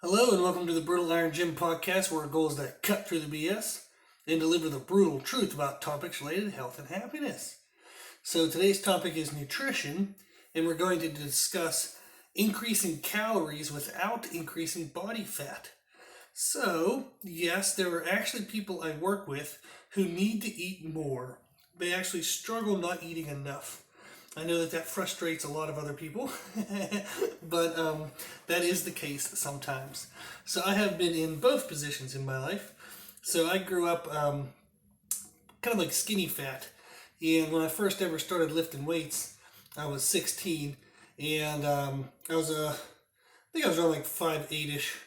Hello and welcome to the Brutal Iron Gym podcast, where our goal is to cut through the BS and deliver the brutal truth about topics related to health and happiness. So today's topic is nutrition, and we're going to discuss increasing calories without increasing body fat. So, yes, there are actually people I work with who need to eat more. They actually struggle not eating enough. I know that frustrates a lot of other people, but that is the case sometimes. So I have been in both positions in my life. So I grew up kind of like skinny fat, and when I first ever started lifting weights, I was 16, and I think I was around like 5'8"ish,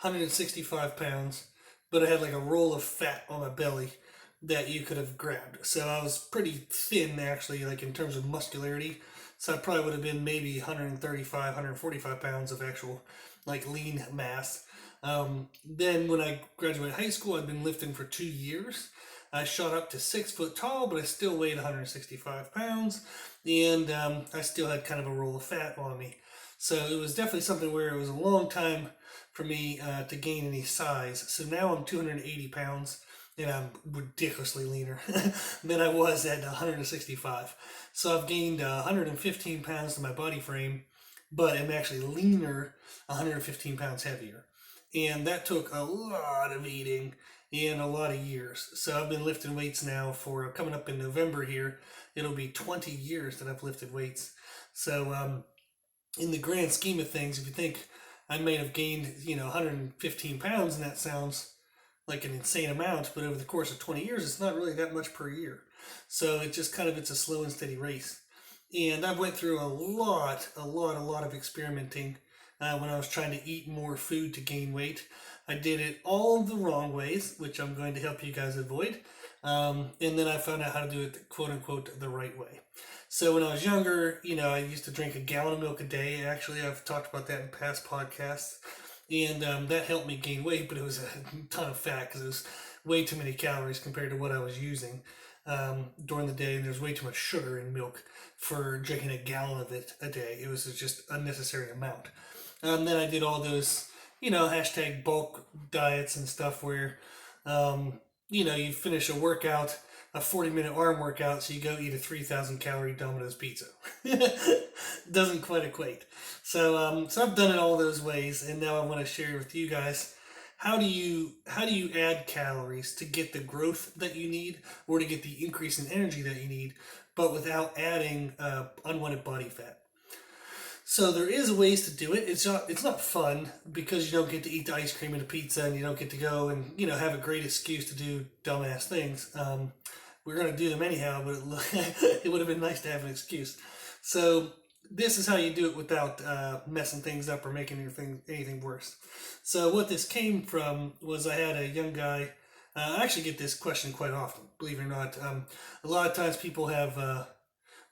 165 pounds, but I had like a roll of fat on my belly that you could have grabbed. So I was pretty thin actually, like in terms of muscularity. So I probably would have been maybe 135, 145 pounds of actual like lean mass. Then when I graduated high school, I'd been lifting for 2 years. I shot up to 6 foot tall, but I still weighed 165 pounds, and I still had kind of a roll of fat on me. So it was definitely something where it was a long time for me to gain any size. So now I'm 280 pounds and I'm ridiculously leaner than I was at 165. So I've gained 115 pounds to my body frame, but I'm actually leaner, 115 pounds heavier. And that took a lot of eating and a lot of years. So I've been lifting weights now for coming up in November here. It'll be 20 years that I've lifted weights. So in the grand scheme of things, if you think I may have gained, 115 pounds, and that sounds like an insane amount, but over the course of 20 years, it's not really that much per year. So it just it's a slow and steady race. And I went through a lot of experimenting when I was trying to eat more food to gain weight. I did it all the wrong ways, which I'm going to help you guys avoid. And then I found out how to do it, quote unquote, the right way. So when I was younger, I used to drink a gallon of milk a day. Actually, I've talked about that in past podcasts. And that helped me gain weight, but it was a ton of fat because it was way too many calories compared to what I was using during the day. And there's way too much sugar in milk for drinking a gallon of it a day. It was just unnecessary amount. Then I did all those, hashtag bulk diets and stuff where, you finish a workout, a 40-minute arm workout, so you go eat a 3,000 calorie Domino's pizza. Doesn't quite equate. So I've done it all those ways, and now I want to share with you guys how do you add calories to get the growth that you need or to get the increase in energy that you need, but without adding unwanted body fat. So there is ways to do it. It's not fun because you don't get to eat the ice cream and the pizza, and you don't get to go and have a great excuse to do dumbass things. We're gonna do them anyhow, but it would have been nice to have an excuse. So this is how you do it without messing things up or making anything worse. So what this came from was I had a young guy. I actually get this question quite often, believe it or not. A lot of times people have. Well,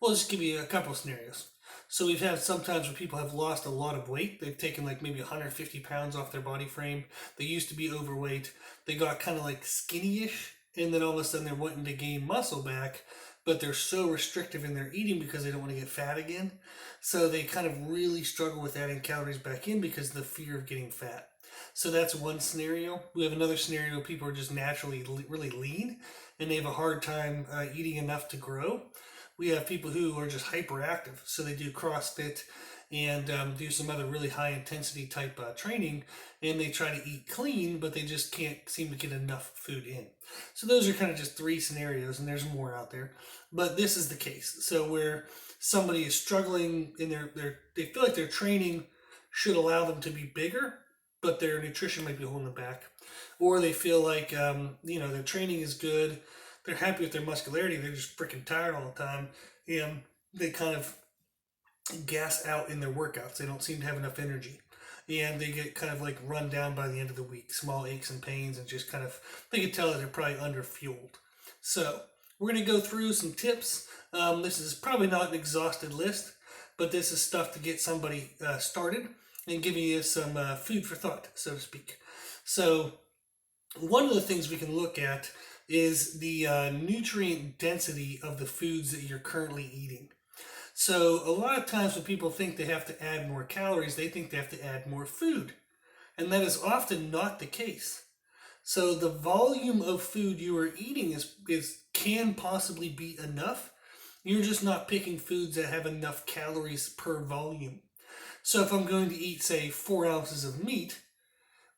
I'll just give you a couple of scenarios. So we've had sometimes where people have lost a lot of weight. They've taken like maybe 150 pounds off their body frame. They used to be overweight. They got kind of like skinny-ish, and then all of a sudden they're wanting to gain muscle back, but they're so restrictive in their eating because they don't want to get fat again. So they kind of really struggle with adding calories back in because of the fear of getting fat. So that's one scenario. We have another scenario: people are just naturally really lean, and they have a hard time eating enough to grow. We have people who are just hyperactive, so they do CrossFit and do some other really high intensity type training, and they try to eat clean, but they just can't seem to get enough food in. So those are kind of just three scenarios, and there's more out there, but this is the case. So where somebody is struggling in they feel like their training should allow them to be bigger, but their nutrition might be holding them back, or they feel like their training is good, they're happy with their muscularity, they're just freaking tired all the time, and they kind of gas out in their workouts. They don't seem to have enough energy, and they get kind of like run down by the end of the week, small aches and pains, and just they can tell that they're probably under fueled. So we're going to go through some tips. This is probably not an exhausted list, but this is stuff to get somebody started and giving you some food for thought, so to speak. So one of the things we can look at is the nutrient density of the foods that you're currently eating. So a lot of times when people think they have to add more calories, they think they have to add more food. And that is often not the case. So the volume of food you are eating is can possibly be enough. You're just not picking foods that have enough calories per volume. So if I'm going to eat, say, 4 ounces of meat,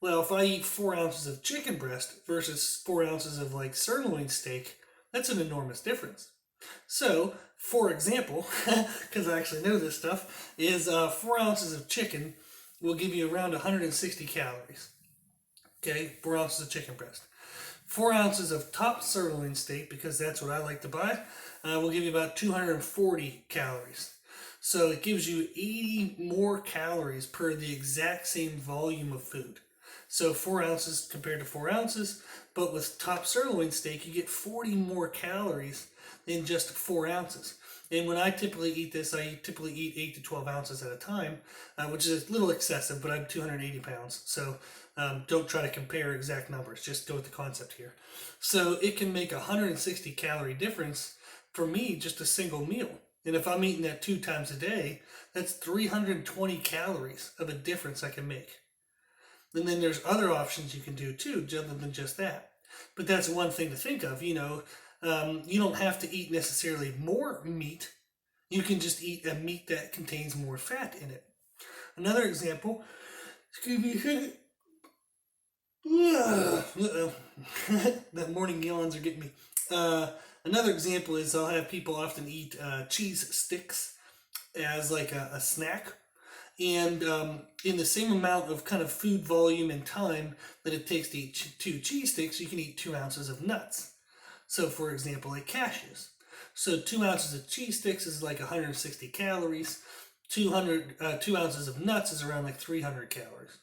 well, if I eat 4 ounces of chicken breast versus 4 ounces of like sirloin steak, that's an enormous difference. So, for example, because I actually know this stuff, is 4 ounces of chicken will give you around 160 calories. Okay, 4 ounces of chicken breast. 4 ounces of top sirloin steak, because that's what I like to buy, will give you about 240 calories. So it gives you 80 more calories per the exact same volume of food. So 4 ounces compared to 4 ounces, but with top sirloin steak, you get 40 more calories than just 4 ounces. And when I typically eat this, I typically eat 8 to 12 ounces at a time, which is a little excessive, but I'm 280 pounds. So don't try to compare exact numbers, just go with the concept here. So it can make a 160 calorie difference for me, just a single meal. And if I'm eating that 2 times a day, that's 320 calories of a difference I can make. And then there's other options you can do too, other than just that. But that's one thing to think of. You don't have to eat necessarily more meat. You can just eat a meat that contains more fat in it. Another example, excuse me, that morning yawns are getting me. Another example is I'll have people often eat cheese sticks as like a snack. And in the same amount of kind of food volume and time that it takes to eat 2 cheese sticks, you can eat 2 ounces of nuts. So, for example, like cashews. So, 2 ounces of cheese sticks is like 160 calories. 2 ounces of nuts is around like 300 calories.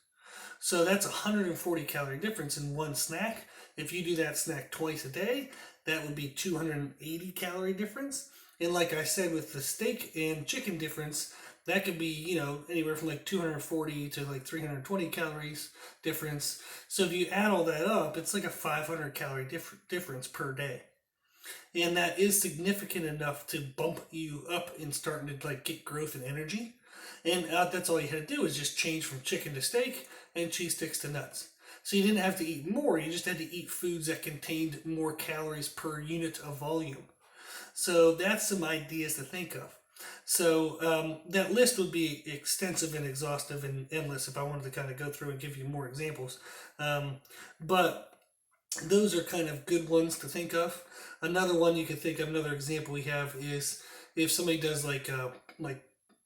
So, that's a 140 calorie difference in one snack. If you do that snack twice a day, that would be 280 calorie difference. And like I said, with the steak and chicken difference, that could be, anywhere from like 240 to like 320 calories difference. So if you add all that up, it's like a 500 calorie difference per day. And that is significant enough to bump you up and starting to like get growth and energy. And that's all you had to do is just change from chicken to steak and cheese sticks to nuts. So you didn't have to eat more, you just had to eat foods that contained more calories per unit of volume. So that's some ideas to think of. So that list would be extensive and exhaustive and endless if I wanted to kind of go through and give you more examples. But those are kind of good ones to think of. Another one you can think of, another example we have is if somebody does like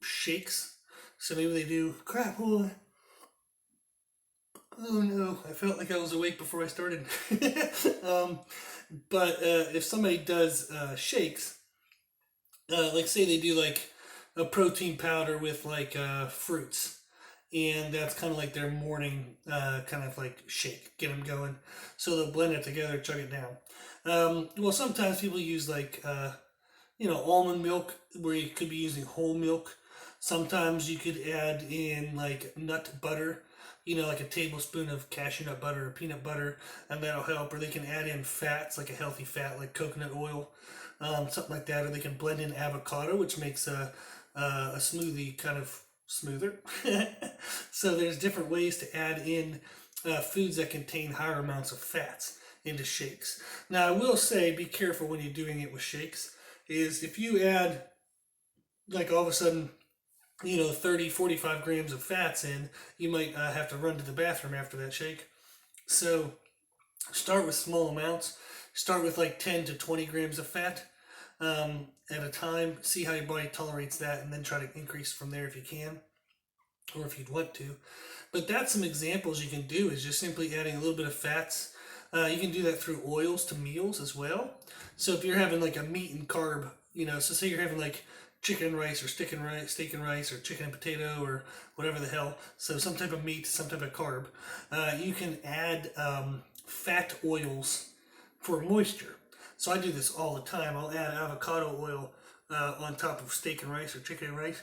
shakes. So maybe they do, oh no, I felt like I was awake before I started. But if somebody does shakes, like say they do like a protein powder with like fruits, and that's kind of like their morning kind of like shake, get them going. So they'll blend it together, chug it down. Well, sometimes people use like almond milk, where you could be using whole milk. Sometimes you could add in like nut butter, like a tablespoon of cashew nut butter or peanut butter, and that'll help. Or they can add in fats, like a healthy fat, like coconut oil, something like that. Or they can blend in avocado, which makes a smoothie kind of smoother. So there's different ways to add in foods that contain higher amounts of fats into shakes. Now, I will say, be careful when you're doing it with shakes, is if you add, like all of a sudden, 30, 45 grams of fats in, you might have to run to the bathroom after that shake. So start with small amounts. Start with like 10 to 20 grams of fat at a time. See how your body tolerates that, and then try to increase from there if you can, or if you'd want to. But that's some examples you can do, is just simply adding a little bit of fats. You can do that through oils to meals as well. So if you're having like a meat and carb, so say you're having like chicken and rice or steak and rice or chicken and potato or whatever the hell, so some type of meat, some type of carb, you can add fat oils for moisture. So I do this all the time. I'll add avocado oil on top of steak and rice or chicken and rice,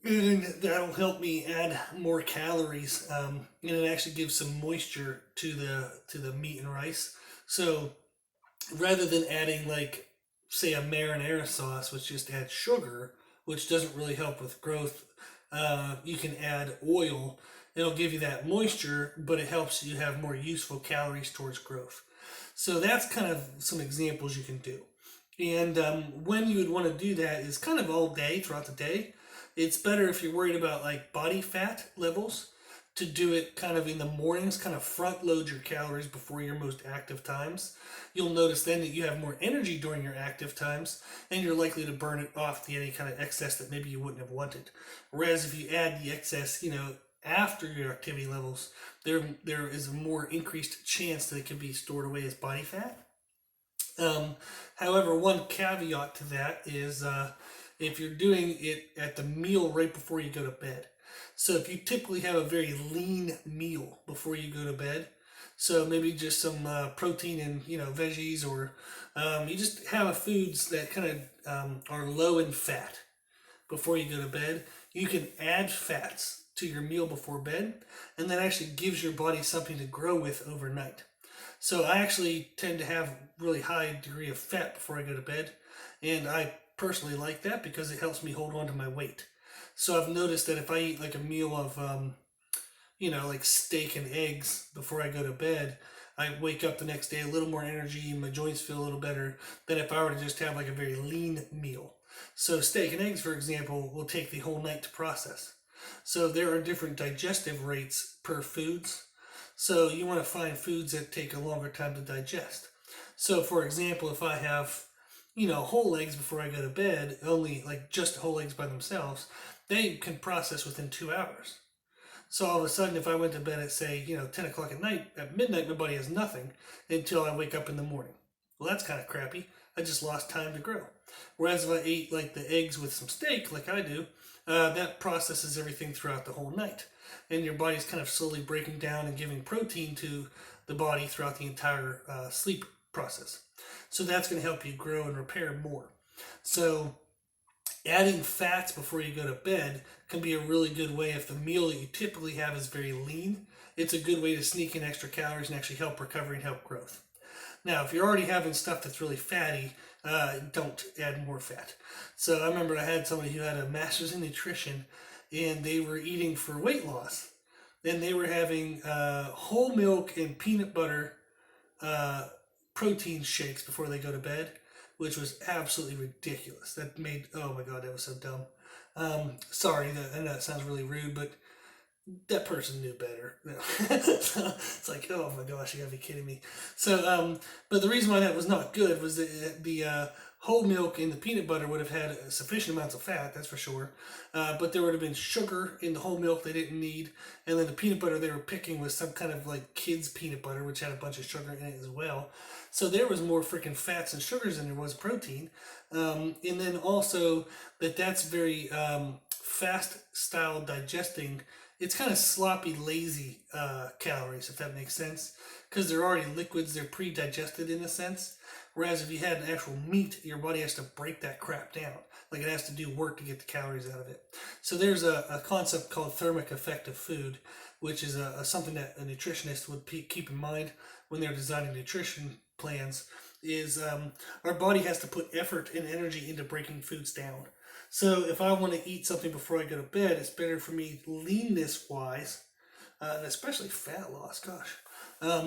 and that'll help me add more calories, and it actually gives some moisture to the meat and rice. So rather than adding like, say, a marinara sauce, which just adds sugar, which doesn't really help with growth you can add oil. It'll give you that moisture, but it helps you have more useful calories towards growth. So that's kind of some examples you can do. And when you would want to do that is kind of all day throughout the day. It's better if you're worried about like body fat levels to do it kind of in the mornings, kind of front load your calories before your most active times. You'll notice then that you have more energy during your active times and you're likely to burn it off the any kind of excess that maybe you wouldn't have wanted. Whereas if you add the excess, after your activity levels, there is a more increased chance that it can be stored away as body fat. However, one caveat to that is if you're doing it at the meal right before you go to bed. So if you typically have a very lean meal before you go to bed, so maybe just some protein and veggies, or you just have a foods that kind of are low in fat before you go to bed, you can add fats to your meal before bed, and that actually gives your body something to grow with overnight. So I actually tend to have really high degree of fat before I go to bed, and I personally like that because it helps me hold on to my weight. So I've noticed that if I eat like a meal of like steak and eggs before I go to bed, I wake up the next day a little more energy and my joints feel a little better than if I were to just have like a very lean meal. So steak and eggs, for example, will take the whole night to process. So there are different digestive rates per foods. So you want to find foods that take a longer time to digest. So for example, if I have, whole eggs before I go to bed, only like just whole eggs by themselves, they can process within 2 hours. So all of a sudden, if I went to bed at say, 10 o'clock at night, at midnight, my body has nothing until I wake up in the morning. Well, that's kind of crappy. I just lost time to grow. Whereas if I ate like the eggs with some steak, like I do, that processes everything throughout the whole night. And your body's kind of slowly breaking down and giving protein to the body throughout the entire sleep process. So that's going to help you grow and repair more. So adding fats before you go to bed can be a really good way. If the meal that you typically have is very lean, it's a good way to sneak in extra calories and actually help recovery and help growth. Now, if you're already having stuff that's really fatty, don't add more fat. So I remember I had somebody who had a master's in nutrition and they were eating for weight loss. Then they were having whole milk and peanut butter protein shakes before they go to bed, which was absolutely ridiculous. That made, oh my God, that was so dumb. Sorry, I know that sounds really rude, but that person knew better. So it's like, oh my gosh, you gotta be kidding me. So, but the reason why that was not good was that the whole milk and the peanut butter would have had sufficient amounts of fat, that's for sure. But there would have been sugar in the whole milk they didn't need, and then the peanut butter they were picking was some kind of like kids peanut butter, which had a bunch of sugar in it as well. So there was more freaking fats and sugars than there was protein. And then also that's very fast style digesting. It's kind of sloppy, lazy calories, if that makes sense, because they're already liquids, they're pre-digested in a sense. Whereas if you had an actual meat, your body has to break that crap down. Like it has to do work to get the calories out of it. So there's a concept called thermic effect of food, which is something that a nutritionist would keep in mind when they're designing nutrition plans, is our body has to put effort and energy into breaking foods down. So if I want to eat something before I go to bed, it's better for me leanness-wise, and especially fat loss, gosh.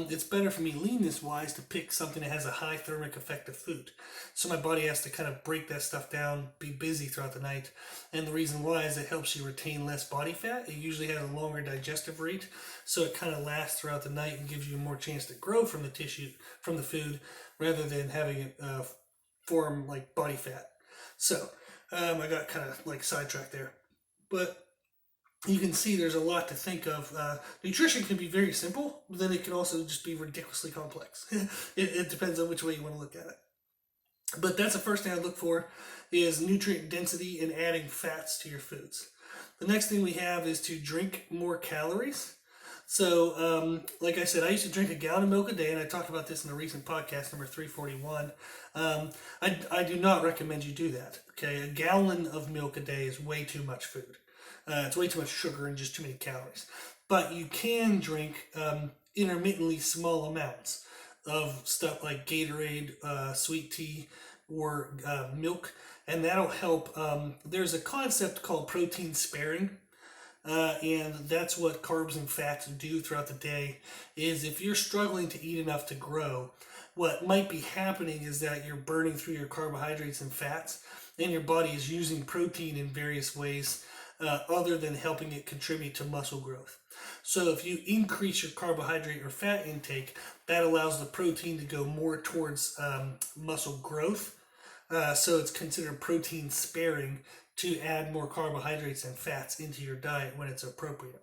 It's better for me leanness-wise to pick something that has a high thermic effect of food. So my body has to kind of break that stuff down, be busy throughout the night. And the reason why is it helps you retain less body fat. It usually has a longer digestive rate, so it kind of lasts throughout the night and gives you more chance to grow from the tissue, from the food, rather than having it form like body fat. So I got kind of like sidetracked there. But you can see there's a lot to think of. Nutrition can be very simple, but then it can also just be ridiculously complex. It depends on which way you want to look at it. But that's the first thing I look for is nutrient density and adding fats to your foods. The next thing we have is to drink more calories. So, like I said, I used to drink a gallon of milk a day, and I talked about this in a recent podcast, number 341. I do not recommend you do that. Okay, a gallon of milk a day is way too much food. It's way too much sugar and just too many calories. But you can drink intermittently small amounts of stuff like Gatorade, sweet tea, or milk, and that'll help. There's a concept called protein sparing, And that's what carbs and fats do throughout the day. Is if you're struggling to eat enough to grow, what might be happening is that you're burning through your carbohydrates and fats, and your body is using protein in various ways other than helping it contribute to muscle growth. So if you increase your carbohydrate or fat intake, that allows the protein to go more towards muscle growth. So it's considered protein sparing to add more carbohydrates and fats into your diet when it's appropriate.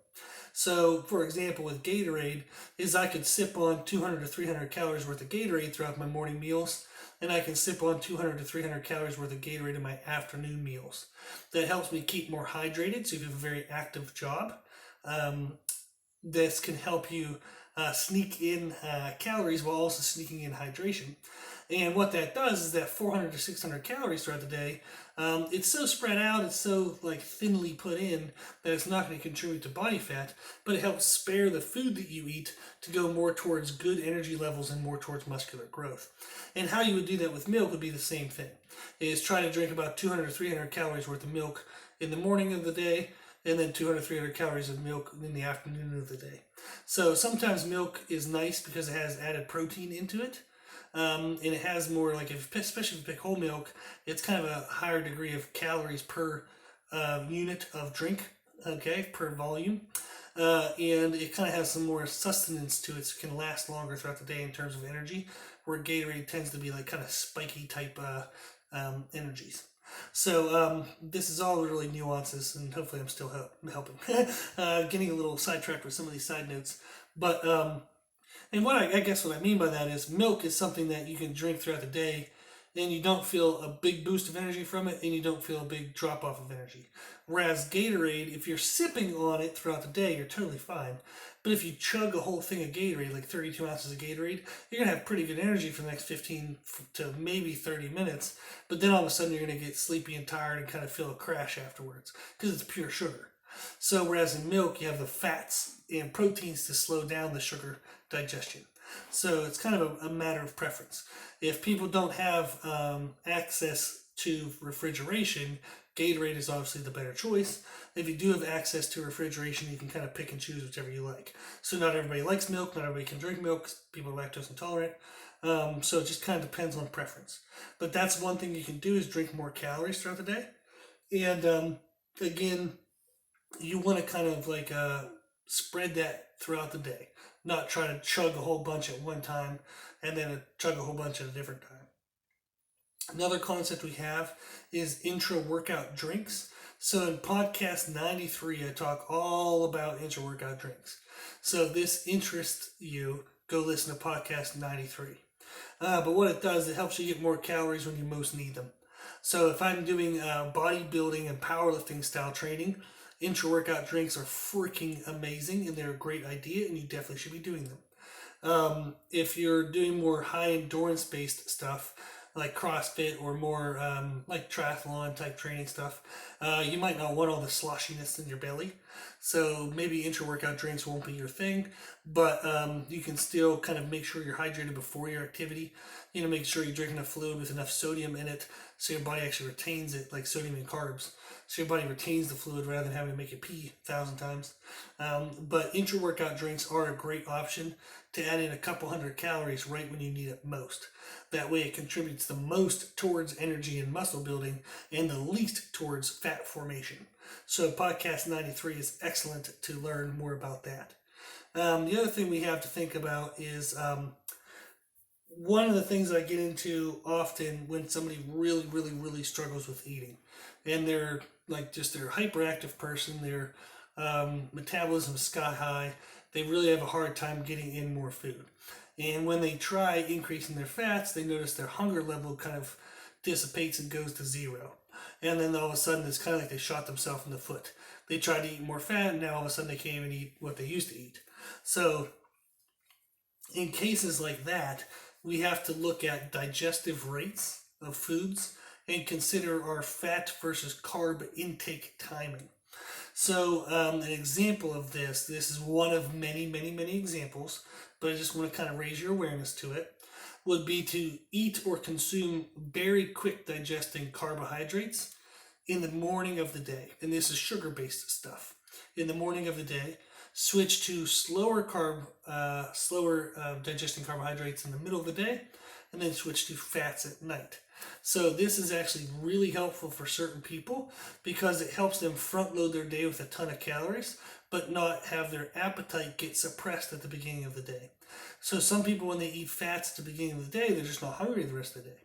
So, for example, with Gatorade, is I could sip on 200 to 300 calories worth of Gatorade throughout my morning meals, and I can sip on 200 to 300 calories worth of Gatorade in my afternoon meals. That helps me keep more hydrated. So if you have a very active job, this can help you sneak in calories while also sneaking in hydration. And what that does is that 400 to 600 calories throughout the day, it's so spread out, it's so like thinly put in that it's not going to contribute to body fat, but it helps spare the food that you eat to go more towards good energy levels and more towards muscular growth. And how you would do that with milk would be the same thing. Is try to drink about 200 to 300 calories worth of milk in the morning of the day, and then 200 to 300 calories of milk in the afternoon of the day. So sometimes milk is nice because it has added protein into it. And it has more, like, especially if you pick whole milk, it's kind of a higher degree of calories per unit of drink, okay, per volume. And it kind of has some more sustenance to it, so it can last longer throughout the day in terms of energy, where Gatorade tends to be like kind of spiky type energies. So this is all really nuances, and hopefully I'm still helping. Getting a little sidetracked with some of these side notes, but and what I guess what I mean by that is milk is something that you can drink throughout the day, and you don't feel a big boost of energy from it, and you don't feel a big drop off of energy. Whereas Gatorade, if you're sipping on it throughout the day, you're totally fine. But if you chug a whole thing of Gatorade, like 32 ounces of Gatorade, you're going to have pretty good energy for the next 15 to maybe 30 minutes. But then all of a sudden you're going to get sleepy and tired and kind of feel a crash afterwards because it's pure sugar. So whereas in milk, you have the fats and proteins to slow down the sugar digestion. So it's kind of a matter of preference. If people don't have access to refrigeration, Gatorade is obviously the better choice. If you do have access to refrigeration, you can kind of pick and choose whichever you like. So not everybody likes milk, not everybody can drink milk, people are lactose intolerant. So it just kind of depends on preference. But that's one thing you can do, is drink more calories throughout the day. And again, you want to kind of like spread that throughout the day, not try to chug a whole bunch at one time and then chug a whole bunch at a different time. Another concept we have is intra-workout drinks. So in podcast 93, I talk all about intra-workout drinks. So if this interests you, go listen to podcast 93. But what it does, it helps you get more calories when you most need them. So if I'm doing bodybuilding and powerlifting style training, intra-workout drinks are freaking amazing, and they're a great idea, and you definitely should be doing them. If you're doing more high endurance based stuff like CrossFit or more like triathlon type training stuff, you might not want all the sloshiness in your belly. So maybe intra-workout drinks won't be your thing, but you can still kind of make sure you're hydrated before your activity. You know, make sure you're drinking a fluid with enough sodium in it so your body actually retains it, like sodium and carbs. So your body retains the fluid rather than having to make it pee 1,000 times. But intra-workout drinks are a great option to add in a couple hundred calories right when you need it most. That way it contributes the most towards energy and muscle building and the least towards fat formation. So podcast 93 is excellent to learn more about that. The other thing we have to think about is one of the things that I get into often when somebody really struggles with eating, and they're like just they're a hyperactive person, their metabolism is sky high, they really have a hard time getting in more food. And when they try increasing their fats, they notice their hunger level kind of dissipates and goes to zero. And then all of a sudden, it's kind of like they shot themselves in the foot. They tried to eat more fat, and now all of a sudden they can't even eat what they used to eat. So in cases like that, we have to look at digestive rates of foods and consider our fat versus carb intake timing. So an example of this is one of many examples, but I just want to kind of raise your awareness to it, would be to eat or consume very quick digesting carbohydrates in the morning of the day. And this is sugar-based stuff. in the morning of the day, switch to slower digesting carbohydrates in the middle of the day, and then switch to fats at night. So this is actually really helpful for certain people because it helps them front load their day with a ton of calories, but not have their appetite get suppressed at the beginning of the day. So some people, when they eat fats at the beginning of the day, they're just not hungry the rest of the day.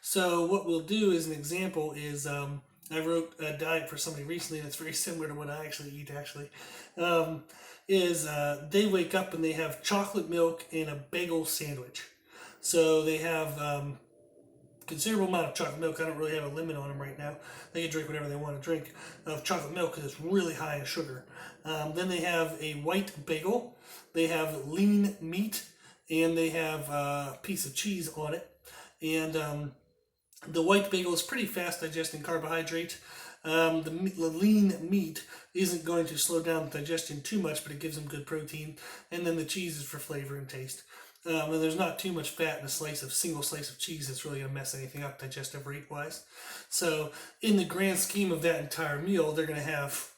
So what we'll do as an example is I wrote a diet for somebody recently that's very similar to what I actually eat actually. They wake up and they have chocolate milk and a bagel sandwich. So they have considerable amount of chocolate milk. I don't really have a limit on them right now. They can drink whatever they want to drink of chocolate milk because it's really high in sugar. Then they have a white bagel. They have lean meat, and they have a piece of cheese on it. And the white bagel is pretty fast digesting carbohydrate. The lean meat isn't going to slow down digestion too much, but it gives them good protein. And then the cheese is for flavor and taste. And there's not too much fat in a single slice of cheese that's really going to mess anything up digestive rate wise. So in the grand scheme of that entire meal, they're going to have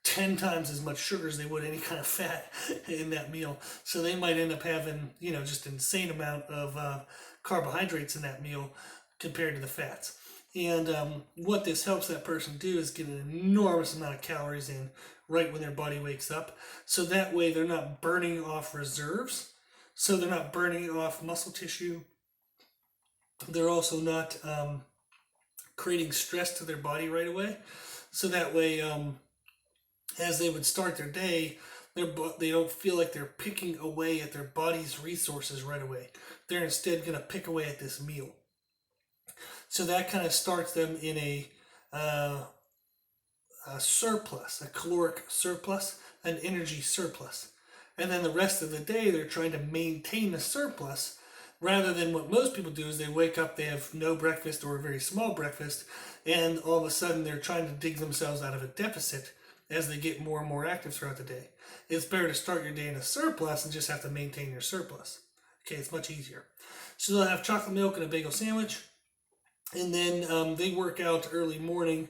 10 times as much sugar as they would any kind of fat in that meal. So they might end up having, just an insane amount of carbohydrates in that meal compared to the fats. And what this helps that person do is get an enormous amount of calories in right when their body wakes up. So that way they're not burning off reserves. So they're not burning off muscle tissue. They're also not creating stress to their body right away. So that way, as they would start their day, they don't feel like they're picking away at their body's resources right away. They're instead going to pick away at this meal. So that kind of starts them in a surplus, a caloric surplus, an energy surplus. And then the rest of the day, they're trying to maintain a surplus rather than what most people do is they wake up, they have no breakfast or a very small breakfast, and all of a sudden they're trying to dig themselves out of a deficit as they get more and more active throughout the day. It's better to start your day in a surplus and just have to maintain your surplus. Okay, it's much easier. So they'll have chocolate milk and a bagel sandwich, and then they work out early morning.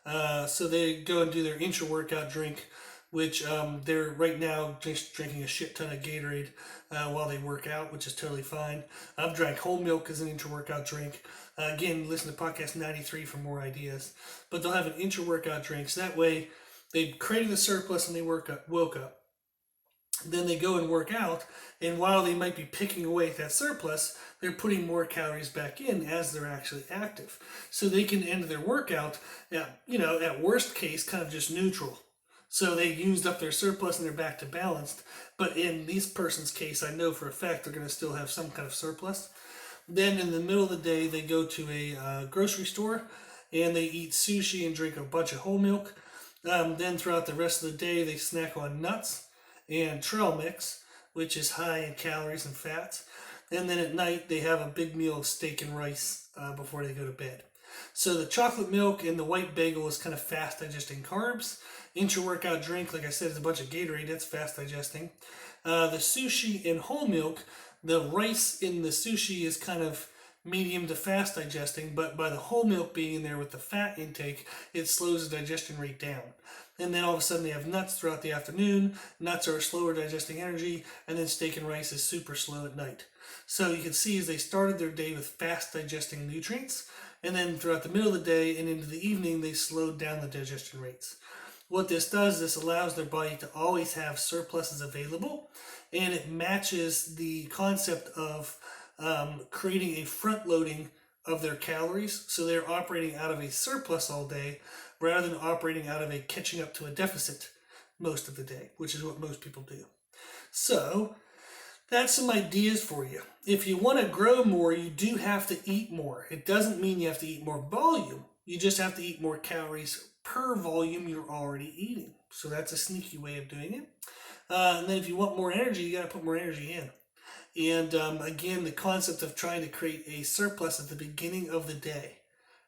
So they go and do their intra-workout drink, which they're right now just drinking a shit ton of Gatorade while they work out, which is totally fine. I've drank whole milk as an intra-workout drink. Again, listen to podcast 93 for more ideas. But they'll have an intra-workout drink, so that way they've created a surplus and they woke up. Then they go and work out, and while they might be picking away at that surplus, they're putting more calories back in as they're actually active. So they can end their workout at worst case, kind of just neutral. So they used up their surplus and they're back to balanced. But in this person's case, I know for a fact they're going to still have some kind of surplus. Then in the middle of the day, they go to a grocery store and they eat sushi and drink a bunch of whole milk. Then throughout the rest of the day, they snack on nuts and trail mix, which is high in calories and fats. And then at night, they have a big meal of steak and rice before they go to bed. So the chocolate milk and the white bagel is kind of fast digesting carbs. Intra-workout drink, like I said, is a bunch of Gatorade. That's fast digesting. The sushi and whole milk, the rice in the sushi is kind of medium to fast digesting, but by the whole milk being in there with the fat intake, it slows the digestion rate down. And then all of a sudden they have nuts throughout the afternoon. Nuts are slower digesting energy, and then steak and rice is super slow at night. So you can see as they started their day with fast digesting nutrients, and then throughout the middle of the day and into the evening, they slowed down the digestion rates. What this does, this allows their body to always have surpluses available, and it matches the concept of creating a front loading of their calories. So they're operating out of a surplus all day rather than operating out of a catching up to a deficit most of the day, which is what most people do. So that's some ideas for you. If you want to grow more, you do have to eat more. It doesn't mean you have to eat more volume. You just have to eat more calories per volume you're already eating. So that's a sneaky way of doing it. And then if you want more energy, you got to put more energy in. And again, the concept of trying to create a surplus at the beginning of the day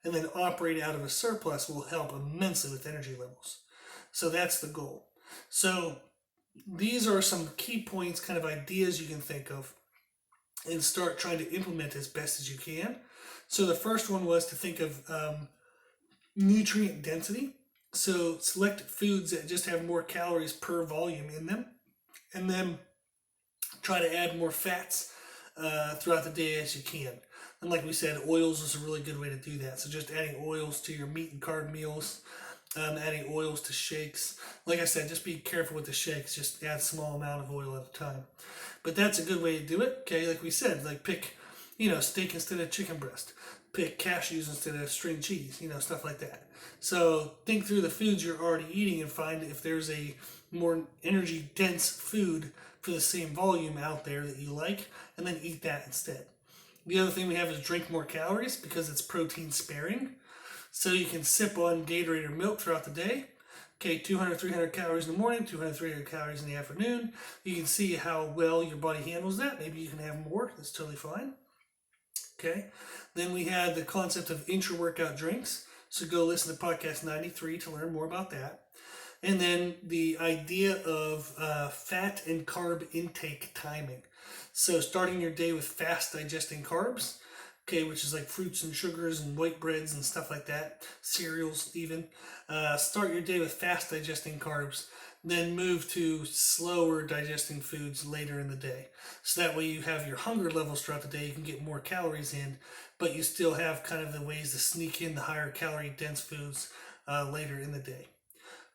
and then operate out of a surplus will help immensely with energy levels. So that's the goal. So these are some key points, kind of ideas you can think of and start trying to implement as best as you can. So the first one was to think of nutrient density. So select foods that just have more calories per volume in them, and then try to add more fats throughout the day as you can. And like we said, oils is a really good way to do that. So just adding oils to your meat and carb meals, adding oils to shakes. Like I said, just be careful with the shakes. Just add a small amount of oil at a time. But that's a good way to do it. Okay, like we said, like pick, steak instead of chicken breast. Pick cashews instead of string cheese. Stuff like that. So think through the foods you're already eating and find if there's a more energy dense food for the same volume out there that you like, and then eat that instead. The other thing we have is drink more calories because it's protein sparing. So you can sip on Gatorade or milk throughout the day. Okay, 200, 300 calories in the morning, 200, 300 calories in the afternoon. You can see how well your body handles that. Maybe you can have more. That's totally fine. Okay, then we had the concept of intra-workout drinks. So go listen to podcast 93 to learn more about that. And then the idea of fat and carb intake timing. So starting your day with fast digesting carbs, okay, which is like fruits and sugars and white breads and stuff like that, cereals even. Start your day with fast digesting carbs, then move to slower digesting foods later in the day. So that way you have your hunger levels throughout the day, you can get more calories in, but you still have kind of the ways to sneak in the higher calorie dense foods later in the day.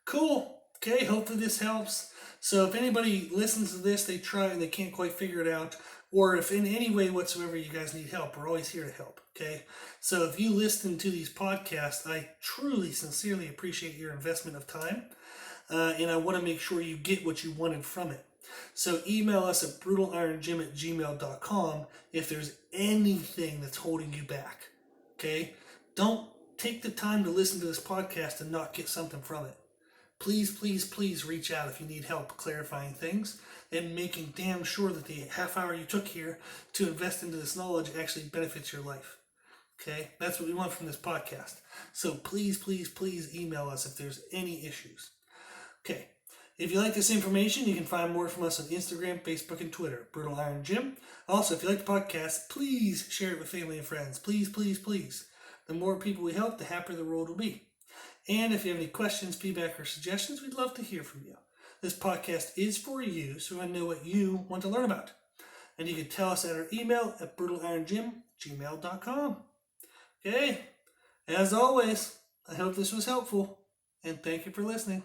Cool. Okay, hopefully this helps. So if anybody listens to this, they try and they can't quite figure it out, or if in any way whatsoever you guys need help, we're always here to help. Okay, so if you listen to these podcasts, I truly, sincerely appreciate your investment of time, and I want to make sure you get what you wanted from it. So email us at brutalironGym@gmail.com if there's anything that's holding you back. Okay, don't take the time to listen to this podcast and not get something from it. Please, please, please reach out if you need help clarifying things and making damn sure that the half hour you took here to invest into this knowledge actually benefits your life. Okay? That's what we want from this podcast. So please, please, please email us if there's any issues. Okay. If you like this information, you can find more from us on Instagram, Facebook, and Twitter, Brutal Iron Gym. Also, if you like the podcast, please share it with family and friends. Please, please, please. The more people we help, the happier the world will be. And if you have any questions, feedback, or suggestions, we'd love to hear from you. This podcast is for you, so I know what you want to learn about. And you can tell us at our email at brutalironGym@gmail.com. Okay, as always, I hope this was helpful, and thank you for listening.